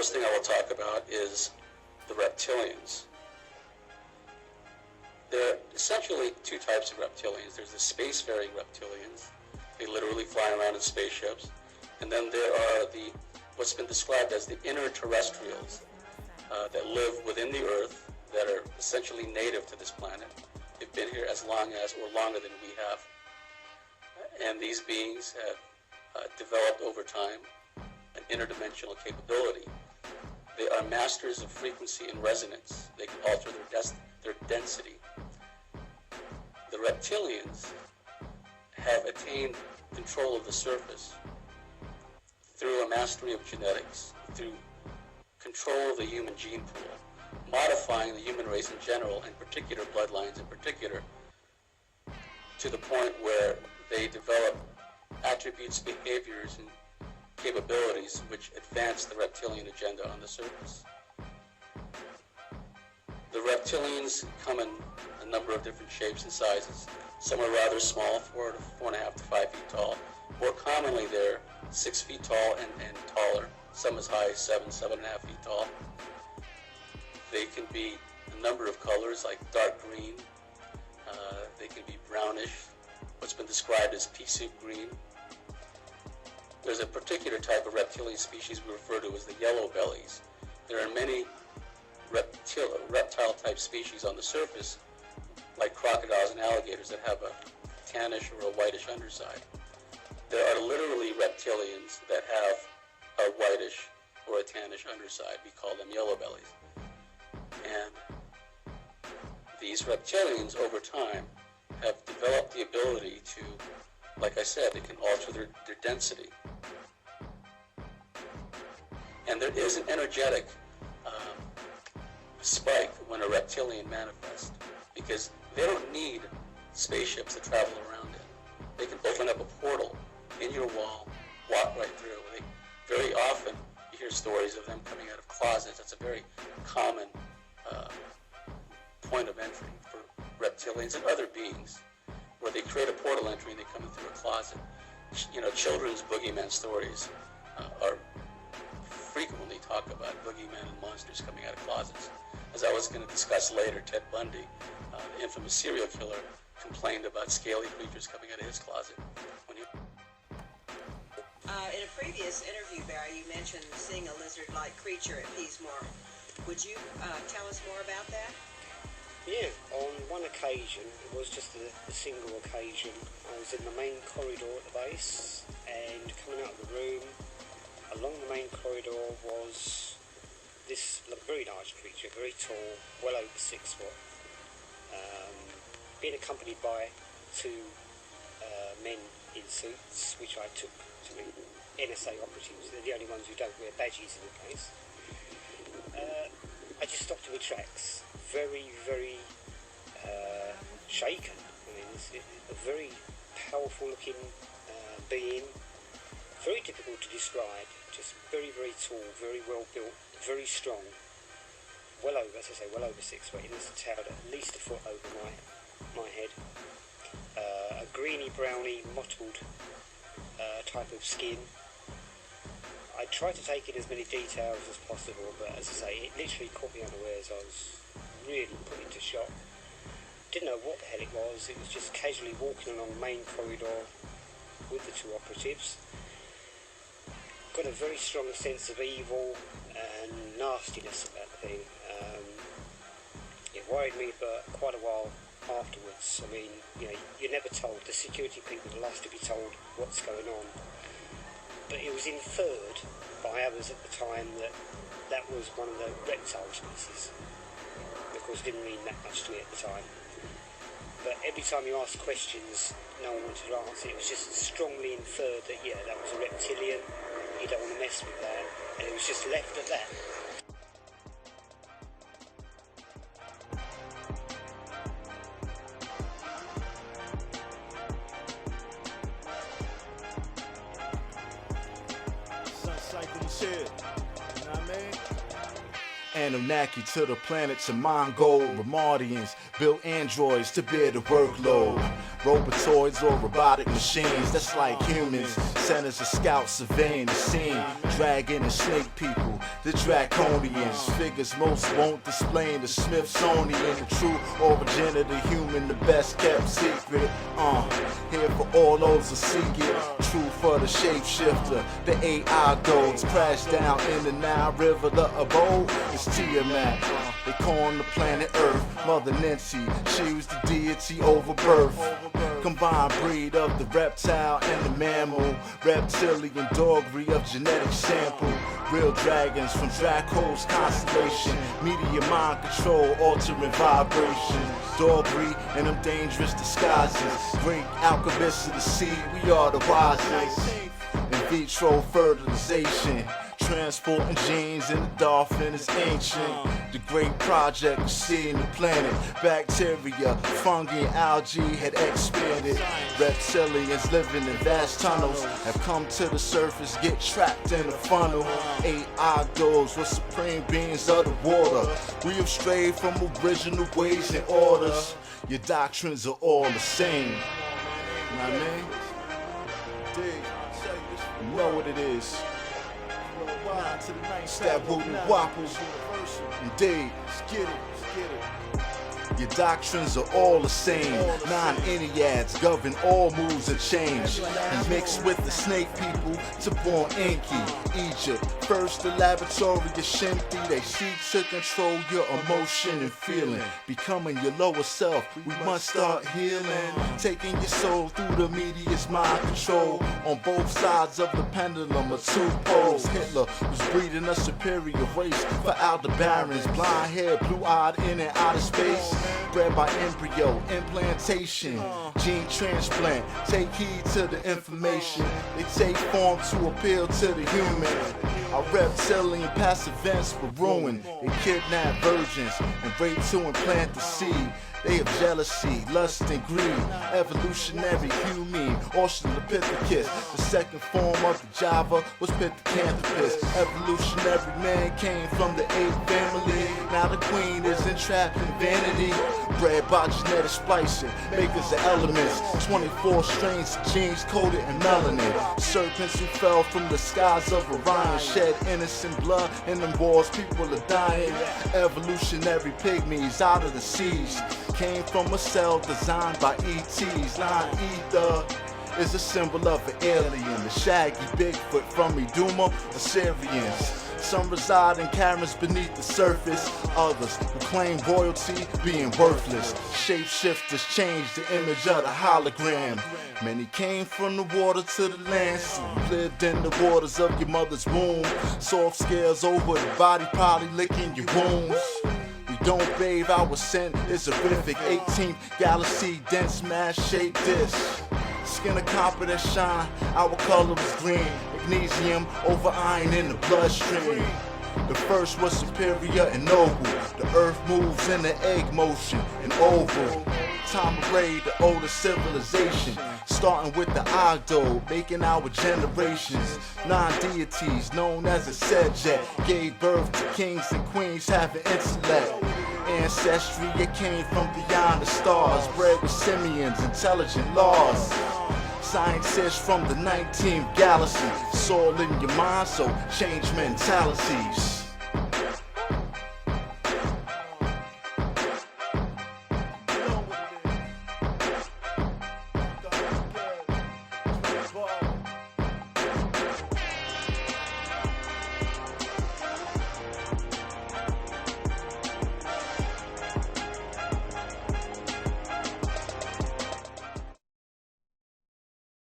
first thing I will talk about is the reptilians. There are essentially two types of reptilians. There's the spacefaring reptilians. They literally fly around in spaceships. And then there are what's been described as the interterrestrials that live within the Earth, that are essentially native to this planet. They've been here as long as, or longer than we have. And these beings have developed over time an interdimensional capability. They are masters of frequency and resonance. They can alter their density. The reptilians have attained control of the surface through a mastery of genetics, through control of the human gene pool, modifying the human race in general, and particular bloodlines in particular, to the point where they develop attributes, behaviors, and capabilities which advance the reptilian agenda on the surface. The reptilians come in a number of different shapes and sizes. Some are rather small, 4.5 to 5 feet tall. More commonly, they're 6 feet tall and taller. Some as high as 7.5 feet tall. They can be a number of colors, like dark green. They can be brownish, what's been described as pea soup green. There's a particular type of reptilian species we refer to as the yellow bellies. There are many reptile-type species on the surface, like crocodiles and alligators, that have a tannish or a whitish underside. There are literally reptilians that have a whitish or a tannish underside. We call them yellow bellies. And these reptilians, over time, have developed the ability to, like I said, they can alter their density. And there is an energetic spike when a reptilian manifests, because they don't need spaceships to travel around in. They can open up a portal in your wall, walk right through. Very often, you hear stories of them coming out of closets. That's a very common point of entry for reptilians and other beings, where they create a portal entry and they come in through a closet. You know, children's boogeyman stories are frequently talk about boogeymen and monsters coming out of closets. As I was going to discuss later, Ted Bundy, the infamous serial killer, complained about scaly creatures coming out of his closet. In a previous interview, Barry, you mentioned seeing a lizard-like creature at Peasmore. Would you tell us more about that? Yeah, on one occasion, it was just a single occasion, I was in the main corridor at the base, and coming out of the room, along the main corridor was this very large creature, very tall, well over 6 foot, being accompanied by two men in suits, which I took to be NSA operatives. They're the only ones who don't wear badges in the place. I just stopped in my tracks, very, very shaken. I mean, it's a very powerful looking being, very difficult to describe, just very, very tall, very well built, very strong, well over, as I say, well over 6 foot. He must have towered at least a foot over my head. A greeny, browny, mottled type of skin. I tried to take in as many details as possible, but as I say, it literally caught me unawares. I was really put into shock. Didn't know what the hell it was. It was just casually walking along the main corridor with the two operatives. Got a very strong sense of evil and nastiness about the thing. It worried me for quite a while afterwards. I mean, you know, you're never told. The security people are last to be told what's going on. But it was inferred by others at the time that that was one of the reptile species. Of course, it didn't mean that much to me at the time. But every time you asked questions, no one wanted to answer. It was just strongly inferred that, yeah, that was a reptilian. You don't want to mess with that. And it was just left at that. Anunnaki to the planets of Mongol, Ramadians built androids to bear the workload. Robotoids or robotic machines that's like humans, sent as a scout surveying the scene. Dragon and snake people, the draconians. Figures most won't display in the Smithsonian. The true origin of the human, the best kept secret. Here for all those who seek it. True for the shapeshifter, the AI goats. Crash down in the Nile River, the abode is Tiamat. They calling the planet Earth Mother Nancy. She was the deity over birth. Combined breed of the reptile and the mammal. Reptilian doggery of genetic sample. Real dragons from Draco's constellation. Media mind control, altering vibration. Doggery and them dangerous disguises. Great alchemists of the sea, we are the wisest. In vitro fertilization. Transporting genes in the dolphin is ancient. The great project of seeing the planet. Bacteria, fungi, and algae had expanded. Reptilians living in vast tunnels have come to the surface, get trapped in a funnel. AI goes with supreme beings of the water. We have strayed from original ways and orders. Your doctrines are all the same. You know what I mean? You know what it is. Step WU-NUWAUPU. Indeed. Let's get it. Your doctrines are all the same. 9 Enneads govern all moves and change. And mixed with the snake people to born Inky. Egypt, first the laboratory of S.E.M.G. They seek to control your emotion and feeling. Becoming your lower self, we must start healing. Taking your soul through the media's mind control. On both sides of the pendulum are two poles. Hitler was breeding a superior race for Aldebarans. Blonde hair, blue-eyed in and out of space. Bred by embryo, implantation, gene transplant. Take heed to the information. They take form to appeal to the human. Our reptilian past events were ruined. They kidnap virgins and rape to implant the seed. They have jealousy, lust, and greed. Evolutionary human, Australopithecus. The second form of the Java was Pithecanthropus. Evolutionary man came from the ape family. Now the queen is entrapped in vanity. Bred by genetic splicing, makers of elements. 24 strains of genes coated in melanin. Serpents who fell from the skies of Orion shed innocent blood. In them wars, people are dying. Evolutionary pygmies out of the seas. Came from a cell designed by ETs. Non-ether is a symbol of an alien. The shaggy Bigfoot from Iduma, Assyrians. Some reside in caverns beneath the surface. Others who claim royalty being worthless. Shapeshifters change the image of the hologram. Many came from the water to the land. Some lived in the waters of your mother's womb. Soft scales over the body, probably licking your wounds. We don't bathe, our scent is horrific. 18th galaxy, dense mass-shaped disc. Skin of copper that shine, our color is green. Magnesium over iron in the bloodstream. The first was superior and noble. The earth moves in the egg motion, an oval. Time of raid, the oldest civilization. Starting with the Ogdo, making our generations. 9 deities known as a S.E.M.G gave birth to kings and queens having intellect. Ancestry, it came from beyond the stars. Bred with simians, intelligent laws. Scientists from the 19th galaxy. It's all in your mind, so change mentalities.